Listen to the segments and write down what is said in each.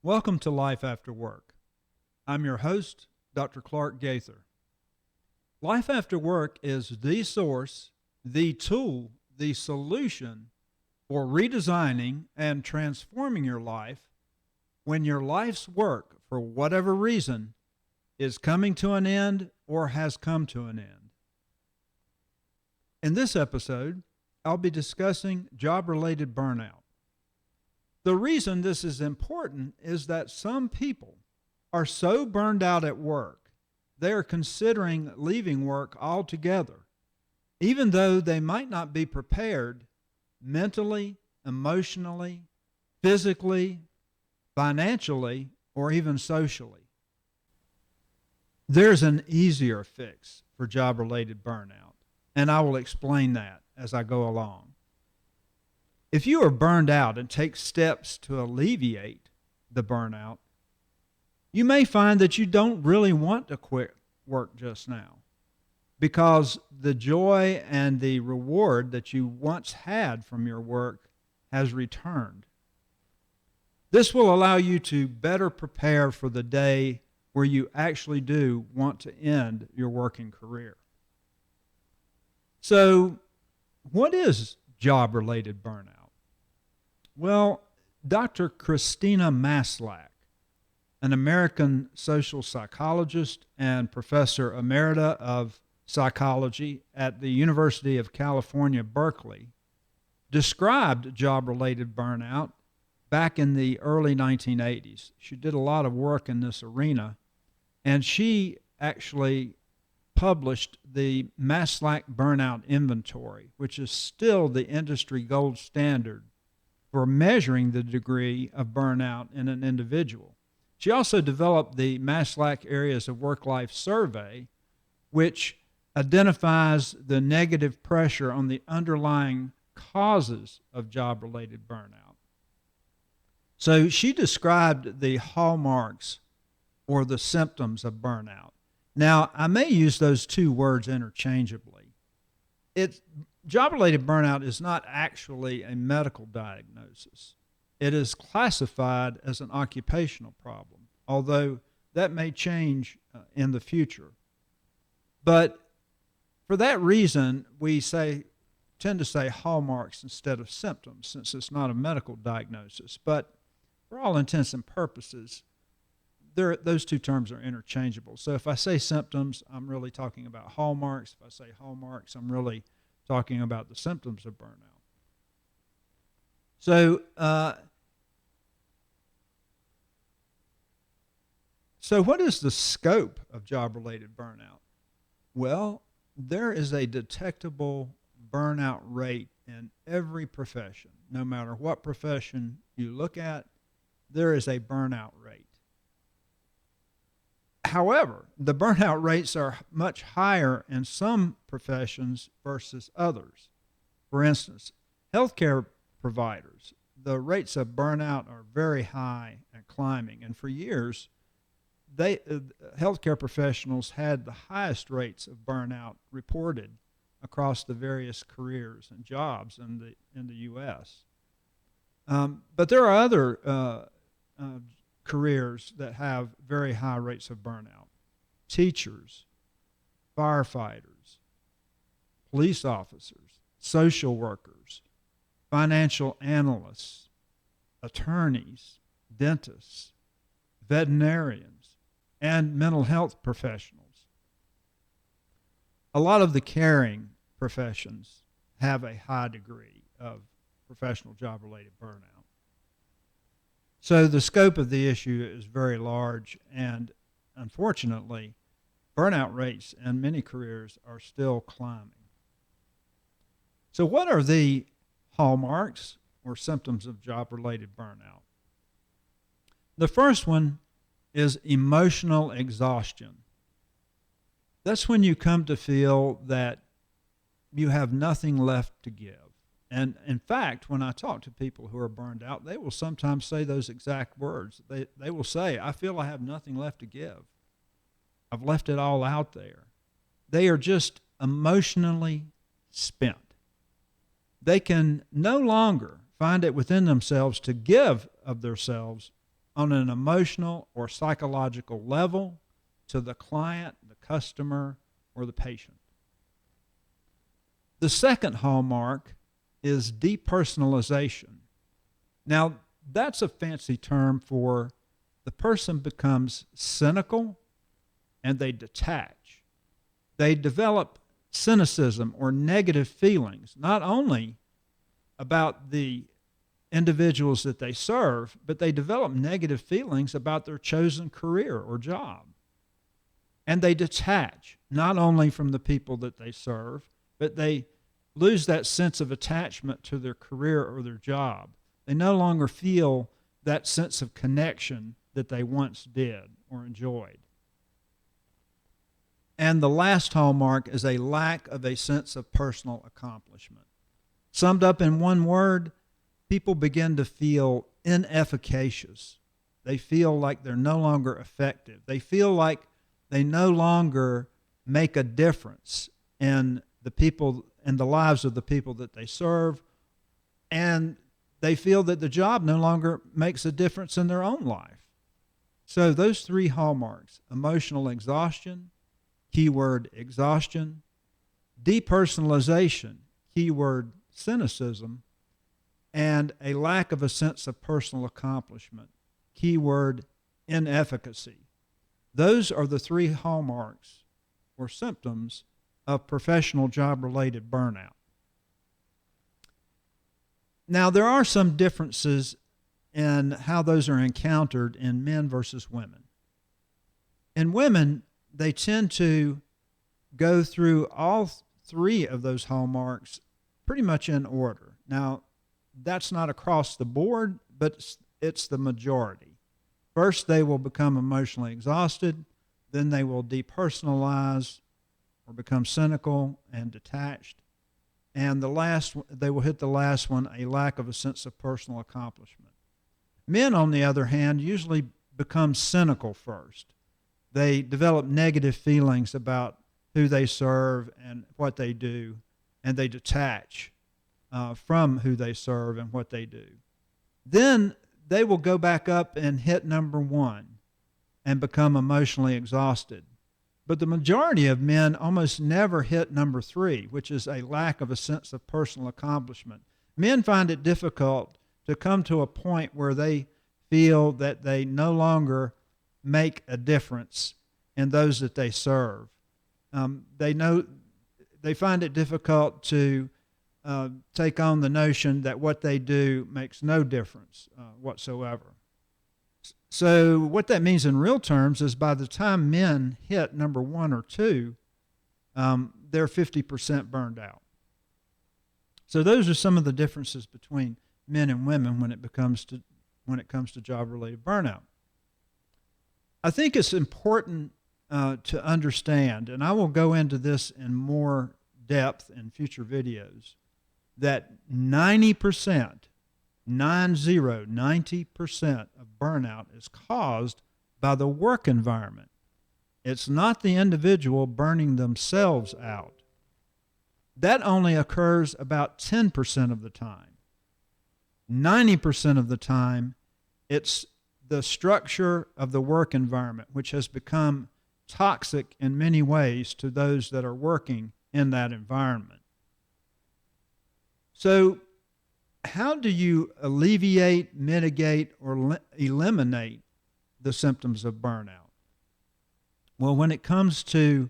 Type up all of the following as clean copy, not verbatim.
Welcome to Life After Work. I'm your host, Dr. Clark Gaither. Life After Work is the source, the tool, the solution for redesigning and transforming your life when your life's work, for whatever reason, is coming to an end or has come to an end. In this episode, I'll be discussing job-related burnout. The reason this is important is that some people are so burned out at work, they are considering leaving work altogether, even though they might not be prepared mentally, emotionally, physically, financially, or even socially. There's an easier fix for job-related burnout, and I will explain that as I go along. If you are burned out and take steps to alleviate the burnout, you may find that you don't really want to quit work just now because the joy and the reward that you once had from your work has returned. This will allow you to better prepare for the day where you actually do want to end your working career. So, what is job-related burnout? Well, Dr. Christina Maslach, an American social psychologist and professor emerita of psychology at the University of California, Berkeley, described job-related burnout back in the early 1980s. She did a lot of work in this arena, and she actually published the Maslach Burnout Inventory, which is still the industry gold standard for measuring the degree of burnout in an individual. She also developed the Maslach Areas of Work-Life Survey, which identifies the negative pressure on the underlying causes of job-related burnout. So she described the hallmarks or the symptoms of burnout. Now, I may use those two words interchangeably. Job-related burnout is not actually a medical diagnosis. It is classified as an occupational problem, although that may change in the future. But for that reason, we tend to say hallmarks instead of symptoms, since it's not a medical diagnosis. But for all intents and purposes, those two terms are interchangeable. So if I say symptoms, I'm really talking about hallmarks. If I say hallmarks, I'm really talking about the symptoms of burnout. So what is the scope of job-related burnout? Well, there is a detectable burnout rate in every profession. No matter what profession you look at, there is a burnout rate. However, the burnout rates are much higher in some professions versus others. For instance, healthcare providers, the rates of burnout are very high and climbing. And for years, healthcare professionals had the highest rates of burnout reported across the various careers and jobs in the U.S. But there are other careers that have very high rates of burnout. Teachers, firefighters, police officers, social workers, financial analysts, attorneys, dentists, veterinarians, and mental health professionals. A lot of the caring professions have a high degree of professional job-related burnout. So the scope of the issue is very large, and unfortunately, burnout rates in many careers are still climbing. So what are the hallmarks or symptoms of job-related burnout? The first one is emotional exhaustion. That's when you come to feel that you have nothing left to give. And in fact, when I talk to people who are burned out, they will sometimes say those exact words. They will say, I feel I have nothing left to give. I've left it all out there. They are just emotionally spent. They can no longer find it within themselves to give of themselves on an emotional or psychological level to the client, the customer, or the patient. The second hallmark is depersonalization. Now, that's a fancy term for the person becomes cynical and they detach. They develop cynicism or negative feelings, not only about the individuals that they serve, but they develop negative feelings about their chosen career or job. And they detach, not only from the people that they serve, but they lose that sense of attachment to their career or their job. They no longer feel that sense of connection that they once did or enjoyed. And the last hallmark is a lack of a sense of personal accomplishment. Summed up in one word, people begin to feel inefficacious. They feel like they're no longer effective. They feel like they no longer make a difference in the people and the lives of the people that they serve, and they feel that the job no longer makes a difference in their own life. So those three hallmarks: emotional exhaustion, keyword exhaustion; depersonalization, keyword cynicism; and a lack of a sense of personal accomplishment, keyword inefficacy. Those are the three hallmarks or symptoms of professional job-related burnout. Now, there are some differences in how those are encountered in men versus women. In women, they tend to go through all three of those hallmarks pretty much in order. Now, that's not across the board, but it's the majority. First, they will become emotionally exhausted. Then they will depersonalize or become cynical and detached. And they will hit the last one, a lack of a sense of personal accomplishment. Men, on the other hand, usually become cynical first. They develop negative feelings about who they serve and what they do, and they detach from who they serve and what they do. Then they will go back up and hit number one and become emotionally exhausted. But the majority of men almost never hit number three, which is a lack of a sense of personal accomplishment. Men find it difficult to come to a point where they feel that they no longer make a difference in those that they serve. They find it difficult to take on the notion that what they do makes no difference whatsoever. So what that means in real terms is by the time men hit number one or two, they're 50% burned out. So those are some of the differences between men and women when it comes to job-related burnout. I think it's important to understand, and I will go into this in more depth in future videos, that 90% of burnout is caused by the work environment. It's not the individual burning themselves out. That only occurs about 10% of the time. 90% of the time, it's the structure of the work environment, which has become toxic in many ways to those that are working in that environment. So, how do you alleviate, mitigate, or eliminate the symptoms of burnout? Well, when it comes to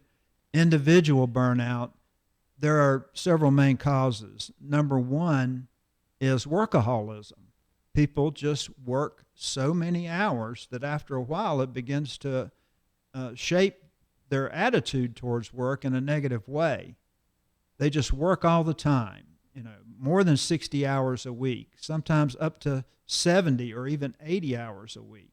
individual burnout, there are several main causes. Number one is workaholism. People just work so many hours that after a while it begins to shape their attitude towards work in a negative way. They just work all the time. More than 60 hours a week, sometimes up to 70 or even 80 hours a week.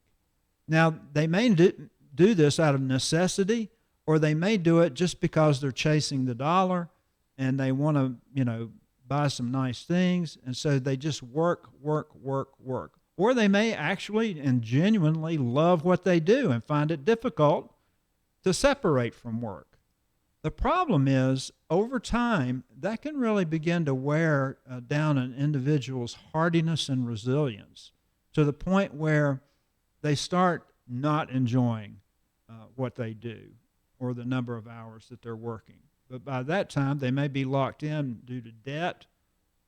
Now, they may do this out of necessity, or they may do it just because they're chasing the dollar and they want to, buy some nice things, and so they just work. Or they may actually and genuinely love what they do and find it difficult to separate from work. The problem is, over time, that can really begin to wear down an individual's hardiness and resilience to the point where they start not enjoying what they do or the number of hours that they're working. But by that time, they may be locked in due to debt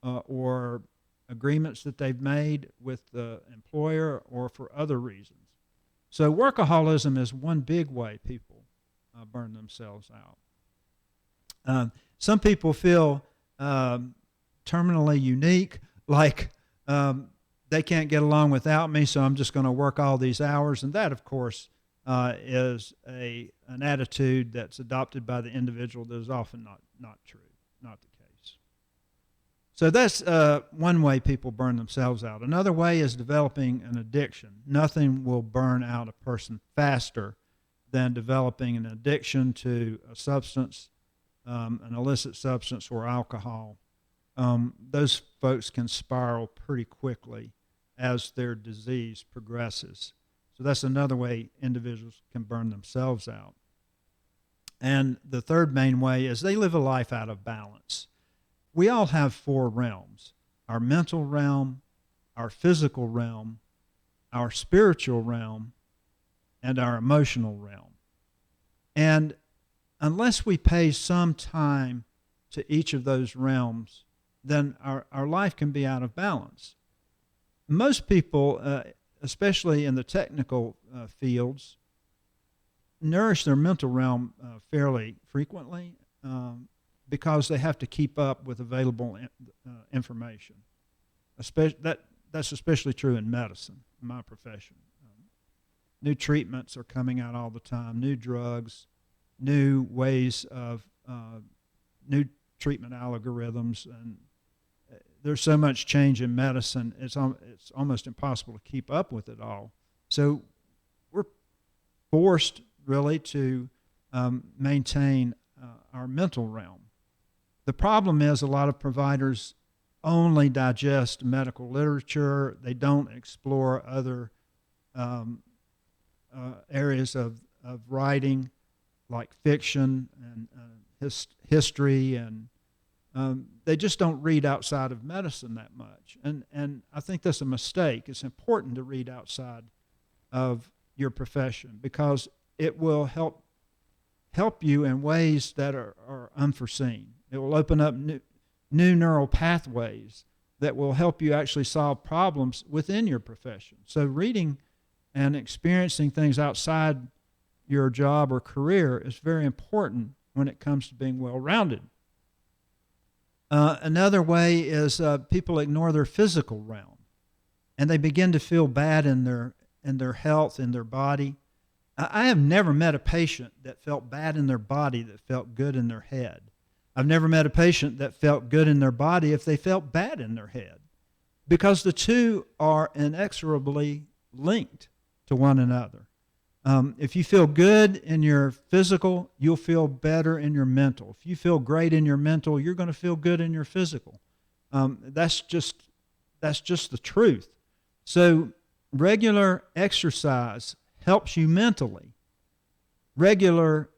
or agreements that they've made with the employer or for other reasons. So workaholism is one big way people burn themselves out. Some people feel terminally unique, like they can't get along without me, so I'm just going to work all these hours. And that, of course, is an attitude that's adopted by the individual that is often not true, not the case. So that's one way people burn themselves out. Another way is developing an addiction. Nothing will burn out a person faster than developing an addiction to a substance, an illicit substance or alcohol. Those folks can spiral pretty quickly as their disease progresses. So that's another way individuals can burn themselves out. And the third main way is they live a life out of balance. We all have four realms: our mental realm, our physical realm, our spiritual realm, and our emotional realm. And unless we pay some time to each of those realms, then our life can be out of balance. Most people, especially in the technical fields, nourish their mental realm fairly frequently because they have to keep up with available information. That's especially true in medicine, in my profession. New treatments are coming out all the time, new drugs, new ways of new treatment algorithms, and there's so much change in medicine, it's almost impossible to keep up with it all. So we're forced really to maintain our mental realm. The problem is a lot of providers only digest medical literature. They don't explore other areas of writing like fiction and history, and they just don't read outside of medicine that much. And I think that's a mistake. It's important to read outside of your profession because it will help you in ways that are unforeseen. It will open up new neural pathways that will help you actually solve problems within your profession. So reading and experiencing things outside your job or career is very important when it comes to being well-rounded. Another way is people ignore their physical realm, and they begin to feel bad in their health, in their body. I have never met a patient that felt bad in their body that felt good in their head. I've never met a patient that felt good in their body if they felt bad in their head, because the two are inexorably linked to one another. If you feel good in your physical, you'll feel better in your mental. If you feel great in your mental, you're going to feel good in your physical. That's just the truth. So regular exercise helps you mentally. Regular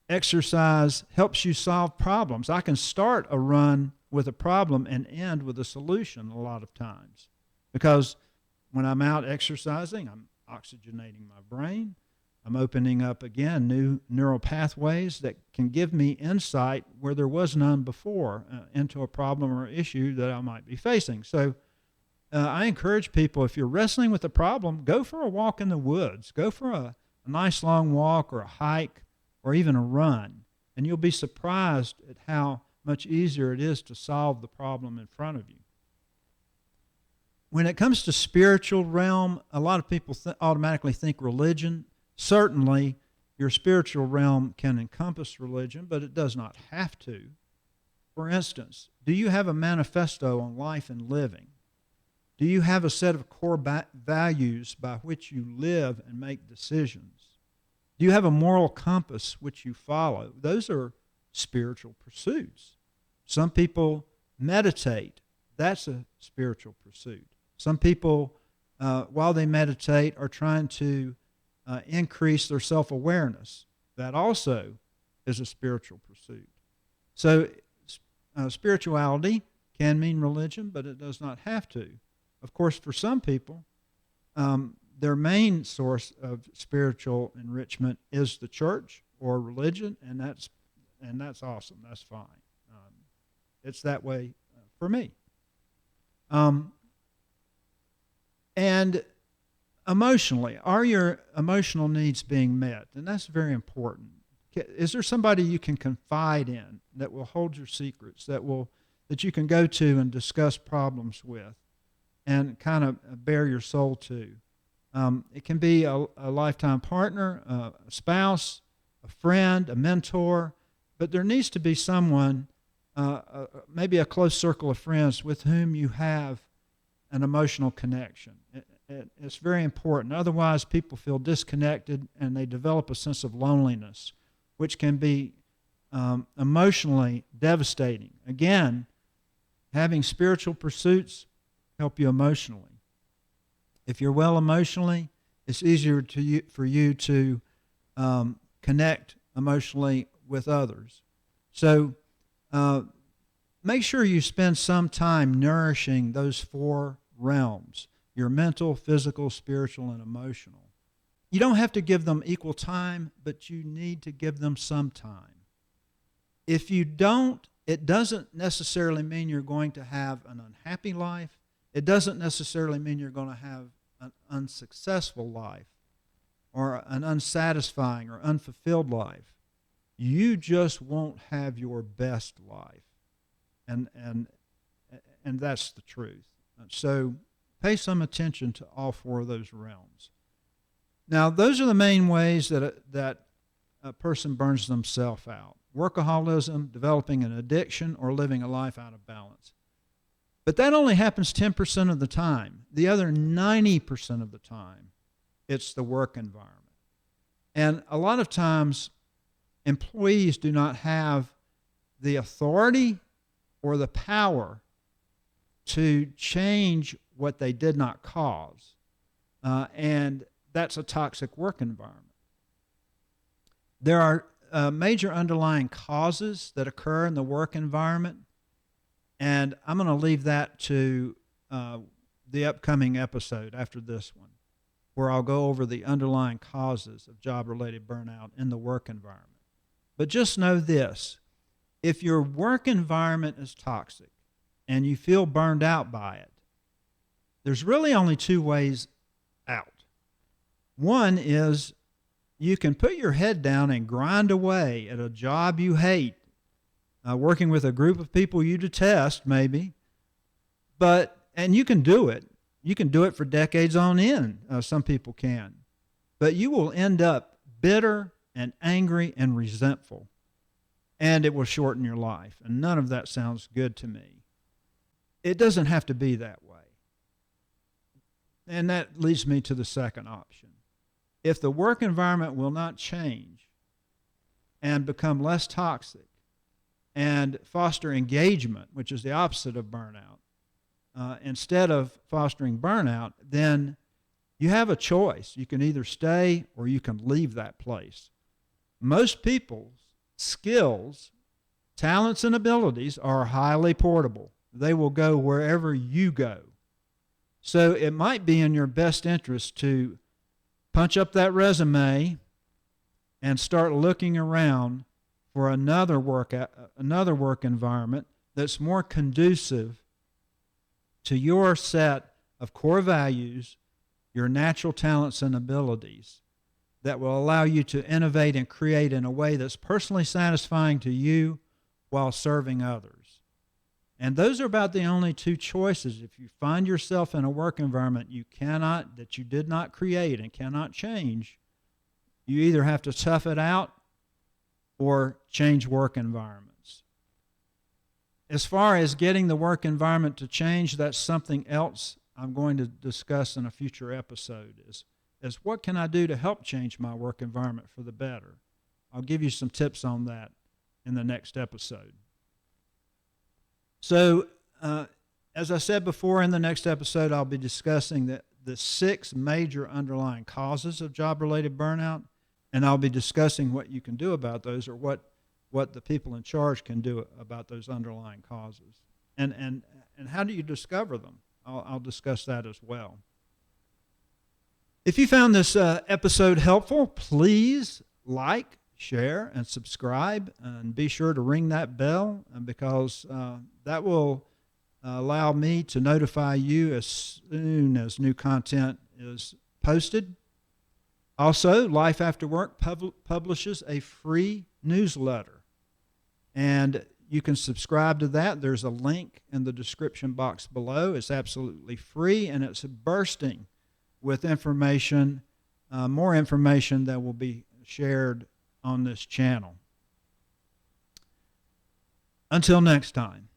exercise helps you solve problems. I can start a run with a problem and end with a solution a lot of times, because when I'm out exercising, I'm oxygenating my brain. I'm opening up, again, new neural pathways that can give me insight where there was none before into a problem or issue that I might be facing. So I encourage people, if you're wrestling with a problem, go for a walk in the woods. Go for a nice long walk or a hike or even a run, and you'll be surprised at how much easier it is to solve the problem in front of you. When it comes to spiritual realm, a lot of people automatically think religion. Certainly, your spiritual realm can encompass religion, but it does not have to. For instance, do you have a manifesto on life and living? Do you have a set of core values by which you live and make decisions? Do you have a moral compass which you follow? Those are spiritual pursuits. Some people meditate. That's a spiritual pursuit. Some people, while they meditate, are trying to increase their self-awareness. That also is a spiritual pursuit. So spirituality can mean religion, but it does not have to. Of course, for some people, their main source of spiritual enrichment is the church or religion, and that's awesome. That's fine. It's that way for me. And emotionally, are your emotional needs being met? And that's very important. Is there somebody you can confide in that will hold your secrets, that you can go to and discuss problems with and kind of bare your soul to? It can be a lifetime partner, a spouse, a friend, a mentor, but there needs to be someone, maybe a close circle of friends with whom you have an emotional connection. It's very important. Otherwise, people feel disconnected and they develop a sense of loneliness, which can be emotionally devastating. Again, having spiritual pursuits help you emotionally. If you're well emotionally, it's easier for you to connect emotionally with others. So make sure you spend some time nourishing those four realms: your mental, physical, spiritual, and emotional. You don't have to give them equal time, but you need to give them some time. If you don't, it doesn't necessarily mean you're going to have an unhappy life. It doesn't necessarily mean you're going to have an unsuccessful life or an unsatisfying or unfulfilled life. You just won't have your best life. And that's the truth. So pay some attention to all four of those realms. Now, those are the main ways that a person burns themselves out: workaholism, developing an addiction, or living a life out of balance. But that only happens 10% of the time. The other 90% of the time, it's the work environment. And a lot of times, employees do not have the authority or the power to change what they did not cause. And that's a toxic work environment. There are major underlying causes that occur in the work environment, and I'm going to leave that to the upcoming episode after this one, where I'll go over the underlying causes of job-related burnout in the work environment. But just know this: if your work environment is toxic and you feel burned out by it, there's really only two ways out. One is you can put your head down and grind away at a job you hate, working with a group of people you detest, maybe, and you can do it. You can do it for decades on end. Some people can. But you will end up bitter and angry and resentful, and it will shorten your life. And none of that sounds good to me. It doesn't have to be that way. And that leads me to the second option. If the work environment will not change and become less toxic and foster engagement, which is the opposite of burnout, instead of fostering burnout, then you have a choice. You can either stay or you can leave that place. Most people's skills, talents, and abilities are highly portable. They will go wherever you go. So it might be in your best interest to punch up that resume and start looking around for another work environment that's more conducive to your set of core values, your natural talents and abilities, that will allow you to innovate and create in a way that's personally satisfying to you while serving others. And those are about the only two choices. If you find yourself in a work environment that you did not create and cannot change, you either have to tough it out or change work environments. As far as getting the work environment to change, that's something else I'm going to discuss in a future episode, is what can I do to help change my work environment for the better? I'll give you some tips on that in the next episode. So, as I said before, in the next episode, I'll be discussing the 6 major underlying causes of job-related burnout, and I'll be discussing what you can do about those, or what the people in charge can do about those underlying causes. And how do you discover them? I'll discuss that as well. If you found this episode helpful, please like, share, and subscribe, and be sure to ring that bell because that will allow me to notify you as soon as new content is posted. Also, Life After Work publishes a free newsletter, and you can subscribe to that. There's a link in the description box below. It's absolutely free, and it's bursting with information, more information that will be shared on this channel. Until next time.